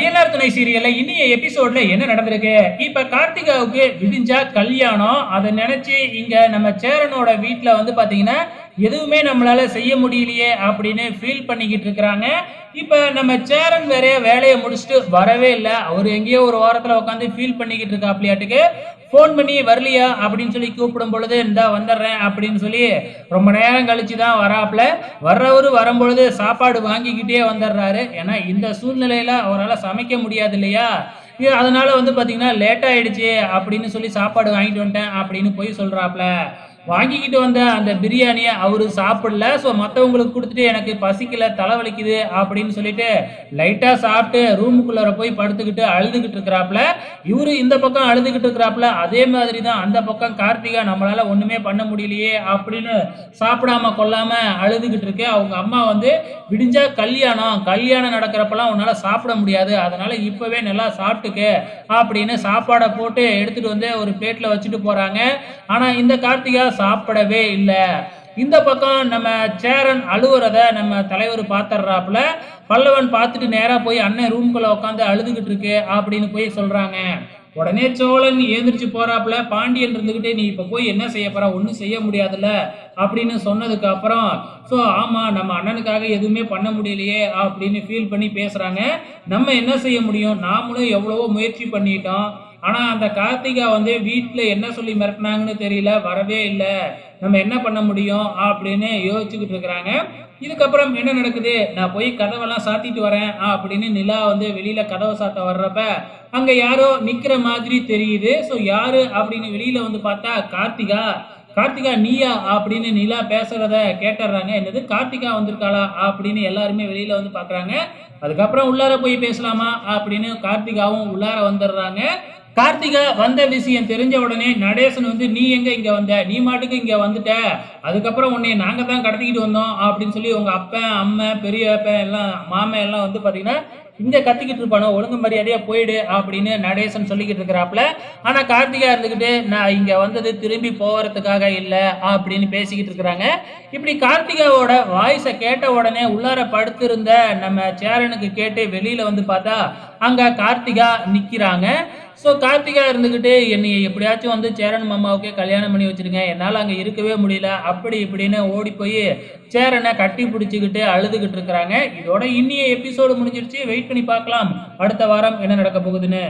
ஐயனார் துணை சீரியல்ல இன்னைய எபிசோட்ல என்ன நடந்திருக்கு? இப்ப கார்த்திகாவுக்கு விடிஞ்சா கல்யாணம். அத நினைச்சு இங்க நம்ம சேரனோட வீட்ல வந்து பாத்தீங்கன்னா, எதுவுமே நம்மளால செய்ய முடியலையே அப்படின்னு ஃபீல் பண்ணிக்கிட்டு இருக்கிறாங்க. இப்ப நம்ம சேரன் வேற வேலைய முடிச்சுட்டு வரவே இல்ல. அவரு எங்கேயோ ஒரு ஓரத்துல உட்காந்து ஃபீல் பண்ணிக்கிட்டு இருக்காப்லயாட்டுக்கு. ஃபோன் பண்ணி வரலையா அப்படின்னு சொல்லி கூப்பிடும் பொழுது, இந்தா வந்துடுறேன் அப்படின்னு சொல்லி ரொம்ப நேரம் கழிச்சு தான் வராப்ல. வர்றவரு வரும்பொழுது சாப்பாடு வாங்கிக்கிட்டே வந்துடுறாரு. ஏன்னா இந்த சூழ்நிலையில அவரால சமைக்க முடியாது இல்லையா? அதனால வந்து பார்த்தீங்கன்னா, லேட் ஆயிடுச்சு அப்படின்னு சொல்லி சாப்பாடு வாங்கிட்டு வந்துட்டேன் அப்படின்னு பொய் சொல்றாப்ல. வாங்கிக்கிட்டு வந்த அந்த பிரியாணிய அவரு சாப்பிடல. ஸோ மத்தவங்களுக்கு குடுத்துட்டு எனக்கு பசிக்கல, தலைவலிக்குது அப்படின்னு சொல்லிட்டு லைட்டா சாப்பிட்டு ரூமுக்குள்ளார போய் படுத்துக்கிட்டு அழுதுகிட்டு இருக்கிறாப்ல. இவரு இந்த பக்கம் அழுதுகிட்டு இருக்கிறாப்ல. அதே மாதிரி தான் அந்த பக்கம் கார்த்திகா நம்மளால ஒண்ணுமே பண்ண முடியலையே அப்படின்னு சாப்பிடாம கொள்ளாம அழுதுகிட்டு இருக்கு. அவங்க அம்மா வந்து விடிஞ்சா கல்யாணம், கல்யாணம் நடக்கிறப்பலாம் உன்னால சாப்பிட முடியாது. அதனால இப்பவே நல்லா சாப்பிட்டுக்க அப்படின்னு சாப்பாட போட்டு எடுத்துட்டு வந்து ஒரு பிளேட்ல வச்சுட்டு போறாங்க. ஆனா இந்த கார்த்திகா சாப்பிடவே இல்ல. இந்த பக்கம் நம்ம சேரன் அழுவுறத நம்ம தலைவர் பாத்துறாப்புல. பல்லவன் பார்த்துட்டு நேரா போய் அண்ணன் ரூம்குள்ள உட்காந்து அழுதுகிட்டு இருக்கு அப்படின்னு போய் சொல்றாங்க. உடனே சோழன் எழுந்திரிச்சு போறாப்புல. பாண்டியன் இருந்துகிட்டு நீ இப்ப போய் என்ன செய்ய போற, ஒன்னும் செய்ய முடியாதுல்ல அப்படின்னு சொன்னதுக்கு அப்புறம் ஸோ ஆமா நம்ம அண்ணனுக்காக எதுவுமே பண்ண முடியலையே அப்படின்னு ஃபீல் பண்ணி பேசுறாங்க. நம்ம என்ன செய்ய முடியும், நாமளும் எவ்வளவோ முயற்சி பண்ணிட்டோம். ஆனா அந்த கார்த்திகா வந்து வீட்ல என்ன சொல்லி மிரட்டினாங்கன்னு தெரியல, வரவே இல்ல. நம்ம என்ன பண்ண முடியும் அப்படின்னு யோசிச்சுக்கிட்டு இருக்கிறாங்க. இதுக்கப்புறம் என்ன நடக்குது, நான் போய் கதவெல்லாம் சாத்திட்டு வரேன் அப்படின்னு நிலா வந்து வெளியில கதவை சாத்த வர்றப்ப அங்க யாரோ நிக்கிற மாதிரி தெரியுது. ஸோ யாரு அப்படின்னு வெளியில வந்து பார்த்தா கார்த்திகா. கார்த்திகா நீயா அப்படின்னு நிலா பேசுறத கேட்டுறாங்க. என்னது கார்த்திகா வந்திருக்காளா அப்படின்னு எல்லாருமே வெளியில வந்து பாக்குறாங்க. அதுக்கப்புறம் உள்ளார போய் பேசலாமா அப்படின்னு கார்த்திகாவும் உள்ளார வந்துடுறாங்க. கார்த்திகா வந்த விஷயம் தெரிஞ்ச உடனே நடேசன் வந்து நீ எங்க இங்க வந்த, நீ மாட்டுக்கு இங்க வந்துட்ட, அதுக்கப்புறம் உன்னை நாங்க தான் கடத்திக்கிட்டு வந்தோம் அப்படின்னு சொல்லி உங்க அப்பன் அம்மா பெரிய அப்பன் எல்லாம் மாமன் எல்லாம் வந்து பாத்தீங்கன்னா இங்க கத்திக்கிட்டு இருப்பானோ, ஒழுங்கு மரியாதையா போயிடு அப்படின்னு நடேசன் சொல்லிக்கிட்டு இருக்கிறாப்ல. ஆனா கார்த்திகா இருந்துகிட்டு நான் இங்க வந்தது திரும்பி போறதுக்காக இல்ல அப்படின்னு பேசிக்கிட்டு இருக்கிறாங்க. இப்படி கார்த்திகாவோட வாய்ஸை கேட்ட உடனே உள்ளார படுத்திருந்த நம்ம சேரனுக்கு கேட்டு வெளியில வந்து பார்த்தா அங்க கார்த்திகா நிக்கிறாங்க. ஸோ கார்த்திகா இருந்துகிட்டு என்னைய எப்படியாச்சும் வந்து சேரன் மாமாவுக்கே கல்யாணம் பண்ணி வச்சிருங்க, என்னால் அங்கே இருக்கவே முடியல அப்படி இப்படின்னு ஓடி போய் சேரனை கட்டி பிடிச்சிக்கிட்டு அழுதுகிட்டு இருக்கிறாங்க. இதோட இன்னிய எபிசோடு முடிஞ்சிருச்சு. வெயிட் பண்ணி பார்க்கலாம் அடுத்த வாரம் என்ன நடக்க போகுதுன்னு.